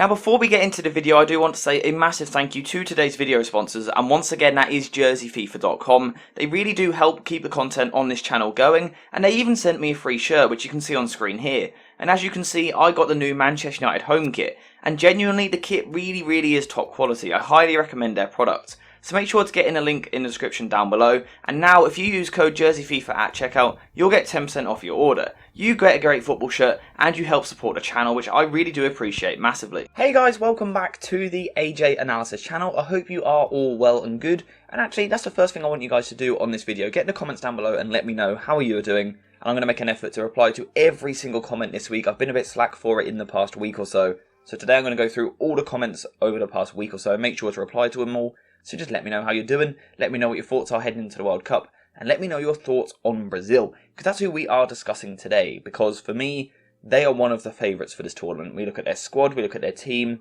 Now before we get into the video, I do want to say a massive thank you to today's video sponsors, and once again that is JerseyFIFA.com. They really do help keep the content on this channel going, and they even sent me a free shirt which you can see on screen here. And as you can see, I got the new Manchester United home kit, and genuinely the kit really is top quality. I highly recommend their product. So make sure to get in a link in the description down below, and now if you use code JerseyFIFA at checkout, you'll get 10% off your order. You get a great football shirt, and you help support the channel, which I really do appreciate massively. Hey guys, welcome back to the AJ Analysis channel. I hope you are all well and good, and actually that's the first thing I want you guys to do on this video. Get in the comments down below and let me know how you are doing, and I'm going to make an effort to reply to every single comment this week. I've been a bit slack for it in the past week or so, so today I'm going to go through all the comments over the past week or so and make sure to reply to them all. So just let me know how you're doing, let me know what your thoughts are heading into the World Cup, and let me know your thoughts on Brazil, because that's who we are discussing today, because for me, they are one of the favourites for this tournament. We look at their squad, we look at their team,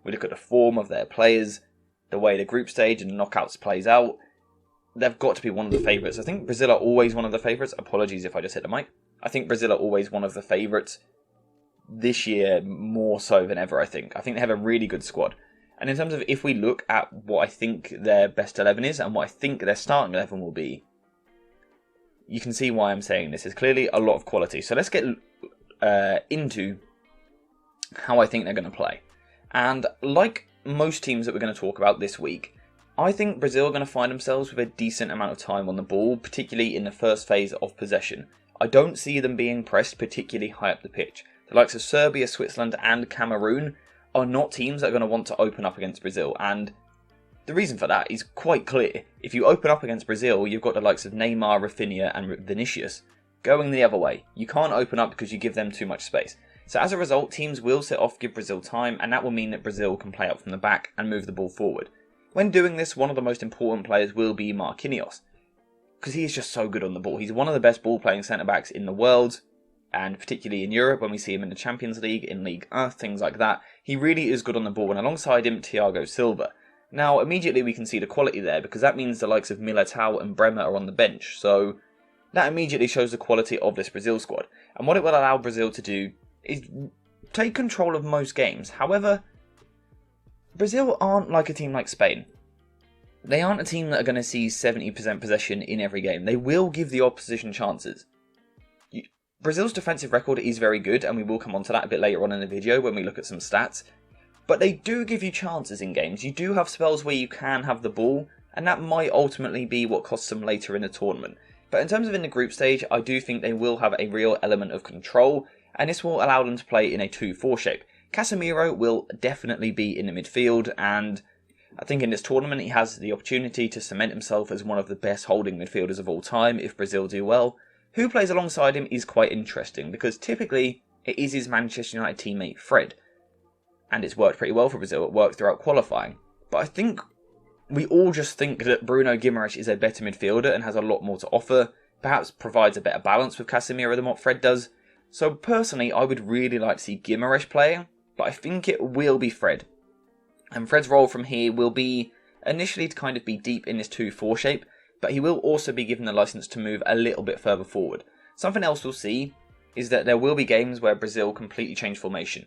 we look at the form of their players, the way the group stage and the knockouts plays out. They've got to be one of the favourites. I think Brazil are always one of the favourites. Apologies if I just hit the mic. I think Brazil are always one of the favourites this year, more so than ever, I think. I think they have a really good squad. And in terms of if we look at what I think their best 11 is and what I think their starting 11 will be, you can see why I'm saying this. There's clearly a lot of quality. So let's get into how I think they're going to play. And like most teams that we're going to talk about this week, I think Brazil are going to find themselves with a decent amount of time on the ball, particularly in the first phase of possession. I don't see them being pressed particularly high up the pitch. The likes of Serbia, Switzerland and Cameroon are not teams that are going to want to open up against Brazil, and the reason for that is quite clear. If you open up against Brazil, you've got the likes of Neymar, Rafinha and Vinicius going the other way. You can't open up because you give them too much space. So as a result, teams will sit off, give Brazil time, and that will mean that Brazil can play out from the back and move the ball forward. When doing this, one of the most important players will be Marquinhos, because he is just so good on the ball. He's one of the best ball-playing centre-backs in the world, and particularly in Europe, when we see him in the Champions League, in Ligue 1, things like that, he really is good on the ball, and alongside him, Thiago Silva. Now, immediately we can see the quality there, because that means the likes of Militao and Bremer are on the bench, so that immediately shows the quality of this Brazil squad. And what it will allow Brazil to do is take control of most games. However, Brazil aren't like a team like Spain. They aren't a team that are going to see 70% possession in every game. They will give the opposition chances. Brazil's defensive record is very good, and we will come on to that a bit later on in the video when we look at some stats. But they do give you chances in games. You do have spells where you can have the ball, and that might ultimately be what costs them later in the tournament. But in terms of in the group stage, I do think they will have a real element of control, and this will allow them to play in a 2-4 shape. Casemiro will definitely be in the midfield, and I think in this tournament he has the opportunity to cement himself as one of the best holding midfielders of all time if Brazil do well. Who plays alongside him is quite interesting, because typically it is his Manchester United teammate Fred. And it's worked pretty well for Brazil. It worked throughout qualifying. But I think we all just think that Bruno Guimaraes is a better midfielder and has a lot more to offer. Perhaps provides a better balance with Casemiro than what Fred does. So personally, I would really like to see Guimaraes playing, but I think it will be Fred. And Fred's role from here will be initially to kind of be deep in this 2-4 shape, but he will also be given the license to move a little bit further forward. Something else we'll see is that there will be games where Brazil completely change formation.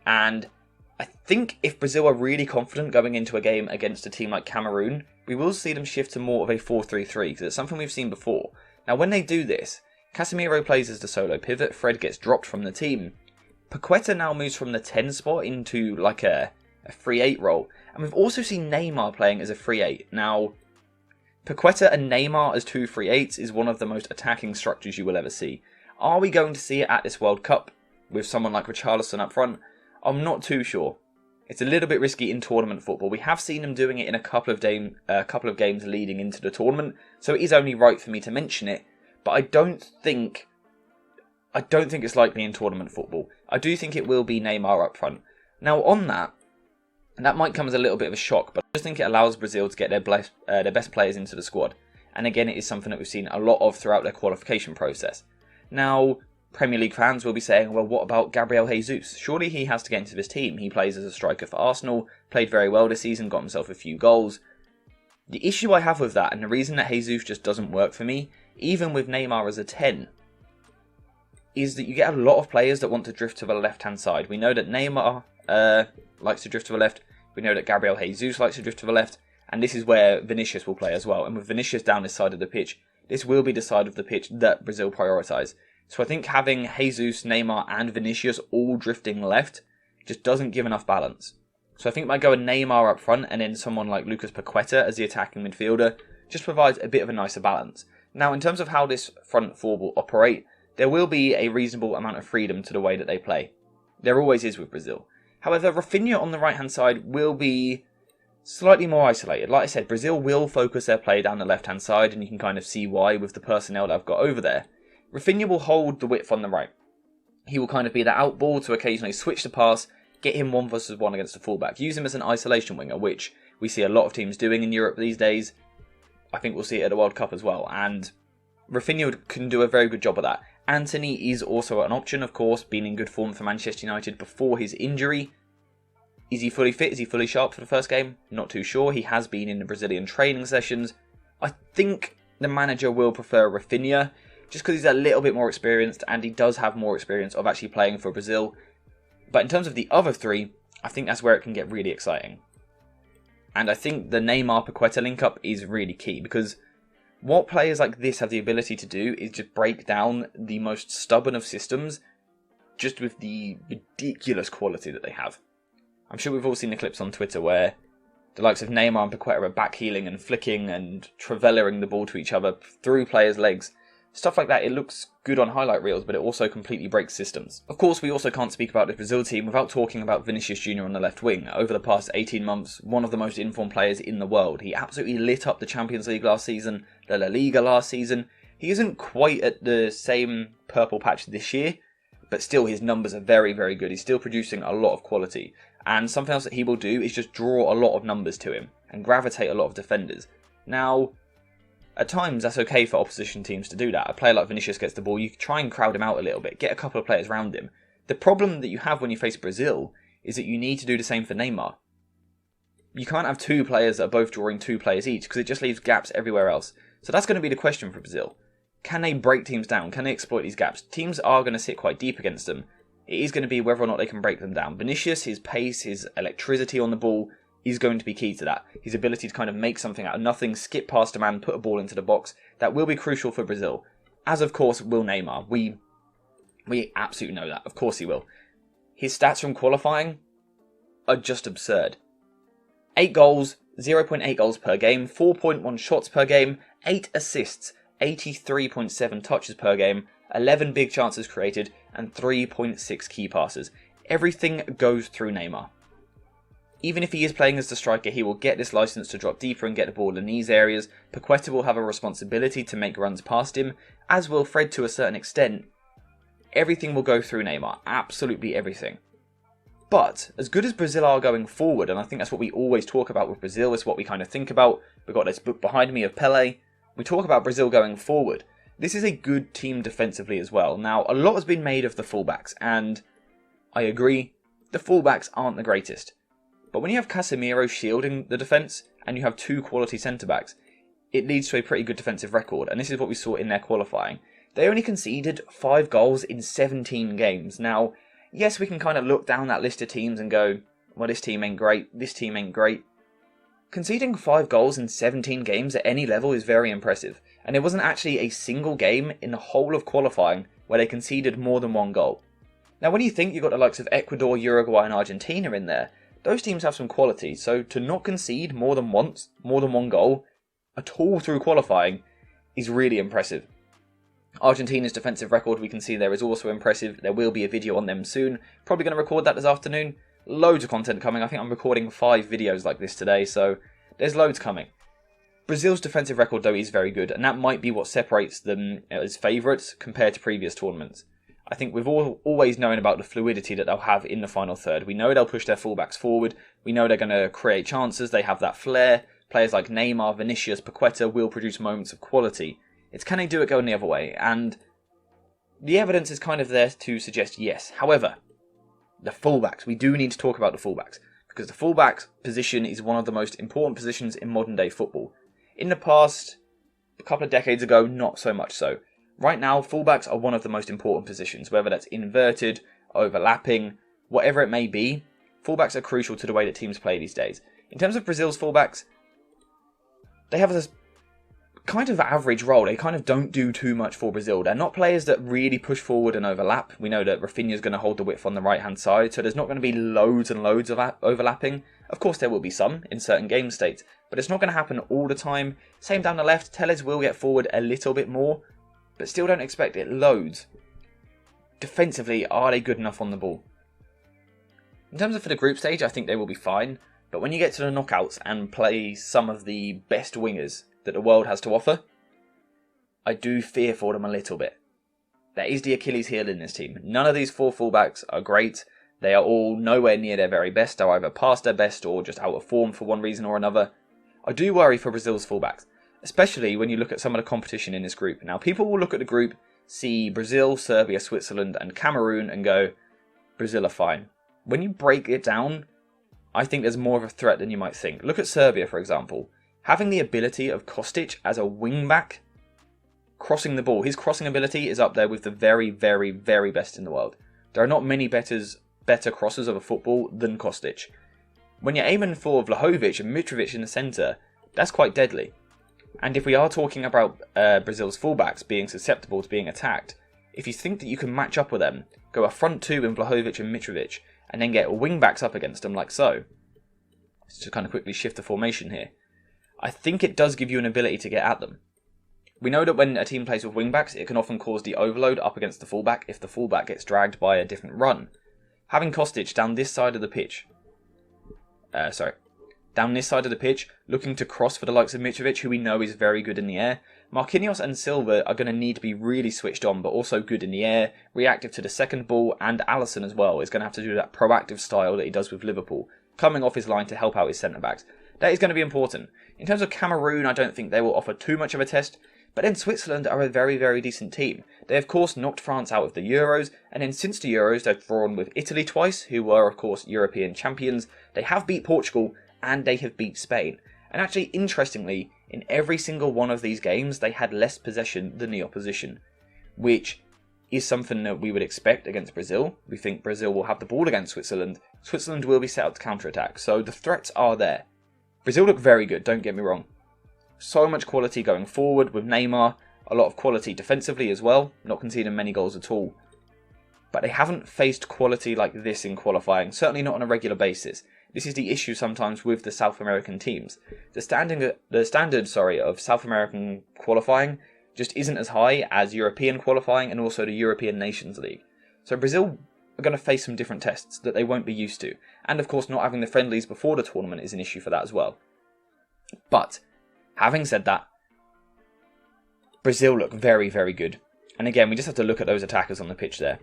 And I think if Brazil are really confident going into a game against a team like Cameroon, we will see them shift to more of a 4-3-3, because it's something we've seen before. Now when they do this, Casemiro plays as the solo pivot, Fred gets dropped from the team. Paqueta now moves from the 10 spot into like a free 8 role. And we've also seen Neymar playing as a free 8. Now, Paqueta and Neymar as 2 free 8s is one of the most attacking structures you will ever see. Are we going to see it at this World Cup with someone like Richarlison up front? I'm not too sure. It's a little bit risky in tournament football. We have seen them doing it in a couple of games leading into the tournament, so it is only right for me to mention it. But I don't think it's likely in tournament football. I do think it will be Neymar up front. Now on that might come as a little bit of a shock, but I just think it allows Brazil to get their best players into the squad. And again, it is something that we've seen a lot of throughout their qualification process. Now, Premier League fans will be saying, well, what about Gabriel Jesus? Surely he has to get into this team. He plays as a striker for Arsenal, played very well this season, got himself a few goals. The issue I have with that, and the reason that Jesus just doesn't work for me, even with Neymar as a 10, is that you get a lot of players that want to drift to the left-hand side. We know that Neymar likes to drift to the left. We know that Gabriel Jesus likes to drift to the left. And this is where Vinicius will play as well. And with Vinicius down this side of the pitch, this will be the side of the pitch that Brazil prioritise. So I think having Jesus, Neymar and Vinicius all drifting left just doesn't give enough balance. So I think by going Neymar up front and then someone like Lucas Paqueta as the attacking midfielder just provides a bit of a nicer balance. Now in terms of how this front four will operate, there will be a reasonable amount of freedom to the way that they play. There always is with Brazil. However, Rafinha on the right hand side will be slightly more isolated. Like I said, Brazil will focus their play down the left hand side, and you can kind of see why with the personnel that I've got over there. Rafinha will hold the width on the right. He will kind of be the out ball to occasionally switch the pass, get him 1 versus 1 against the fullback. Use him as an isolation winger, which we see a lot of teams doing in Europe these days. I think we'll see it at the World Cup as well, and Rafinha can do a very good job of that. Antony is also an option, of course, being in good form for Manchester United before his injury. Is he fully fit? Is he fully sharp for the first game? Not too sure. He has been in the Brazilian training sessions. I think the manager will prefer Rafinha, just because he's a little bit more experienced, and he does have more experience of actually playing for Brazil. But in terms of the other three, I think that's where it can get really exciting. And I think the Neymar-Paqueta link-up is really key, because what players like this have the ability to do is just break down the most stubborn of systems, just with the ridiculous quality that they have. I'm sure we've all seen the clips on Twitter where the likes of Neymar and Paqueta are backheeling and flicking and travelling the ball to each other through players' legs. Stuff like that, it looks good on highlight reels, but it also completely breaks systems. Of course, we also can't speak about the Brazil team without talking about Vinicius Jr. on the left wing. Over the past 18 months, one of the most informed players in the world. He absolutely lit up the Champions League last season, the La Liga last season. He isn't quite at the same purple patch this year, but still his numbers are very, very good. He's still producing a lot of quality. And something else that he will do is just draw a lot of numbers to him and gravitate a lot of defenders. Now, at times that's okay for opposition teams to do that. A player like Vinicius gets the ball, you try and crowd him out a little bit, get a couple of players around him. The problem that you have when you face Brazil is that you need to do the same for Neymar. You can't have two players that are both drawing 2 players each, because it just leaves gaps everywhere else. So that's going to be the question for Brazil. Can they break teams down? Can they exploit these gaps? Teams are going to sit quite deep against them. It is going to be whether or not they can break them down. Vinicius, his pace, his electricity on the ball is going to be key to that. His ability to kind of make something out of nothing, skip past a man, put a ball into the box, that will be crucial for Brazil. As of course will Neymar. We absolutely know that. Of course he will. His stats from qualifying are just absurd. 8 goals, 0.8 goals per game, 4.1 shots per game, 8 assists, 83.7 touches per game, 11 big chances created, and 3.6 key passes. Everything goes through Neymar. Even if he is playing as the striker, he will get this license to drop deeper and get the ball in these areas. Paqueta will have a responsibility to make runs past him, as will Fred to a certain extent. Everything will go through Neymar. Absolutely everything. But, as good as Brazil are going forward, and I think that's what we always talk about with Brazil, it's what we kind of think about. We've got this book behind me of Pelé. We talk about Brazil going forward. This is a good team defensively as well. Now, a lot has been made of the fullbacks, and I agree, the fullbacks aren't the greatest. But when you have Casemiro shielding the defence, and you have 2 quality centre-backs, it leads to a pretty good defensive record, and this is what we saw in their qualifying. They only conceded 5 goals in 17 games. Now, yes, we can kind of look down that list of teams and go, well, this team ain't great, this team ain't great. Conceding 5 goals in 17 games at any level is very impressive, and there wasn't actually a single game in the whole of qualifying where they conceded more than 1 goal. Now, when you think you've got the likes of Ecuador, Uruguay and Argentina in there, those teams have some quality, so to not concede more than 1 goal at all through qualifying is really impressive. Argentina's defensive record we can see there is also impressive. There will be a video on them soon. Probably going to record that this afternoon. Loads of content coming. I think I'm recording 5 videos like this today, so there's loads coming. Brazil's defensive record though is very good, and that might be what separates them as favourites compared to previous tournaments. I think we've always known about the fluidity that they'll have in the final third. We know they'll push their fullbacks forward. We know they're going to create chances. They have that flair. Players like Neymar, Vinicius, Paqueta will produce moments of quality. It's can they do it going the other way? And the evidence is kind of there to suggest yes. However, the fullbacks. We do need to talk about the fullbacks, because the fullbacks position is one of the most important positions in modern day football. In the past, a couple of decades ago, not so much so. Right now, fullbacks are one of the most important positions, whether that's inverted, overlapping, whatever it may be. fullbacks are crucial to the way that teams play these days. In terms of Brazil's fullbacks, they have this kind of average role. They kind of don't do too much for Brazil. They're not players that really push forward and overlap. We know that Rafinha's going to hold the width on the right-hand side, so there's not going to be loads and loads of overlapping. Of course, there will be some in certain game states, but it's not going to happen all the time. Same down the left, Telles will get forward a little bit more, but still don't expect it loads. Defensively, are they good enough on the ball? In terms of for the group stage, I think they will be fine, but when you get to the knockouts and play some of the best wingers that the world has to offer, I do fear for them a little bit. That is the Achilles heel in this team. None of these 4 fullbacks are great. They are all nowhere near their very best. They're either past their best or just out of form for one reason or another. I do worry for Brazil's fullbacks, especially when you look at some of the competition in this group. Now, people will look at the group, see Brazil, Serbia, Switzerland and Cameroon and go, Brazil are fine. When you break it down, I think there's more of a threat than you might think. Look at Serbia, for example. Having the ability of Kostic as a wing-back, crossing the ball. His crossing ability is up there with the very, very, very best in the world. There are not many better crossers of a football than Kostic. When you're aiming for Vlahovic and Mitrovic in the centre, that's quite deadly. And if we are talking about Brazil's fullbacks being susceptible to being attacked, if you think that you can match up with them, go a front 2 in Vlahovic and Mitrovic, and then get wing-backs up against them like so. Let's just kind of quickly shift the formation here. I think it does give you an ability to get at them. We know that when a team plays with wing-backs, it can often cause the overload up against the fullback if the fullback gets dragged by a different run. Having Kostic down this side of the pitch, looking to cross for the likes of Mitrovic, who we know is very good in the air. Marquinhos and Silva are going to need to be really switched on, but also good in the air, reactive to the second ball, and Alisson as well is going to have to do that proactive style that he does with Liverpool, coming off his line to help out his centre-backs. That is going to be important. In terms of Cameroon, I don't think they will offer too much of a test, but then Switzerland are a very, very decent team. They, of course, knocked France out of the Euros, and then since the Euros, they've drawn with Italy twice, who were, of course, European champions. They have beat Portugal, and they have beat Spain. And actually, interestingly, in every single one of these games, they had less possession than the opposition, which is something that we would expect against Brazil. We think Brazil will have the ball against Switzerland. Switzerland will be set up to counter-attack, so the threats are there. Brazil look very good, don't get me wrong. So much quality going forward with Neymar, a lot of quality defensively as well, not conceding many goals at all. But they haven't faced quality like this in qualifying, certainly not on a regular basis. This is the issue sometimes with the South American teams. The standard of South American qualifying just isn't as high as European qualifying and also the European Nations League. So Brazil are going to face some different tests that they won't be used to. And of course, not having the friendlies before the tournament is an issue for that as well. But having said that, Brazil look very, very good. And again, we just have to look at those attackers on the pitch there.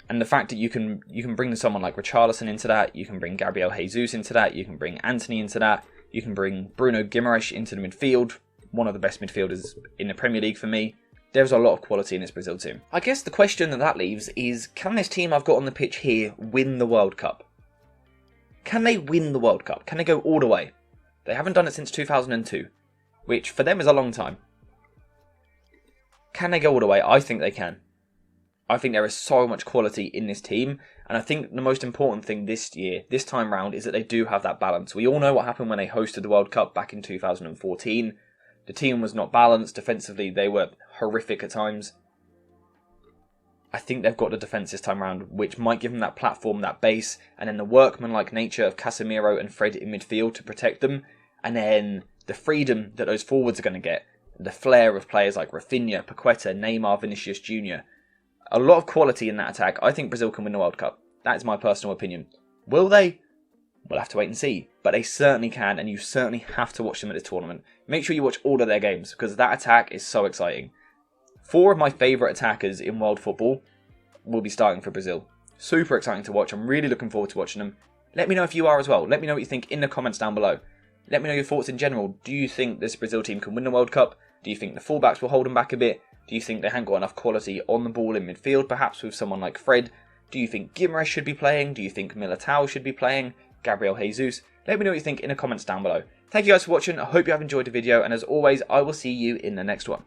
And the fact that you can bring someone like Richarlison into that, you can bring Gabriel Jesus into that, you can bring Antony into that, you can bring Bruno Guimaraes into the midfield, one of the best midfielders in the Premier League for me. There's a lot of quality in this Brazil team. I guess the question that leaves is, can this team I've got on the pitch here win the World Cup? Can they win the World Cup? Can they go all the way? They haven't done it since 2002, which for them is a long time. Can they go all the way? I think they can. I think there is so much quality in this team, and I think the most important thing this time round, is that they do have that balance. We all know what happened when they hosted the World Cup back in 2014. The team was not balanced. Defensively, they were horrific at times. I think they've got the defence this time round, which might give them that platform, that base, and then the workman-like nature of Casemiro and Fred in midfield to protect them, and then the freedom that those forwards are going to get, the flair of players like Rafinha, Paqueta, Neymar, Vinicius Jr. A lot of quality in that attack. I think Brazil can win the World Cup. That is my personal opinion. Will they? We'll have to wait and see. But they certainly can, and you certainly have to watch them at this tournament. Make sure you watch all of their games, because that attack is so exciting. 4 of my favourite attackers in world football will be starting for Brazil. Super exciting to watch. I'm really looking forward to watching them. Let me know if you are as well. Let me know what you think in the comments down below. Let me know your thoughts in general. Do you think this Brazil team can win the World Cup? Do you think the fullbacks will hold them back a bit? Do you think they haven't got enough quality on the ball in midfield, perhaps with someone like Fred? Do you think Guimaraes should be playing? Do you think Militao should be playing? Gabriel Jesus? Let me know what you think in the comments down below. Thank you guys for watching. I hope you have enjoyed the video, and as always, I will see you in the next one.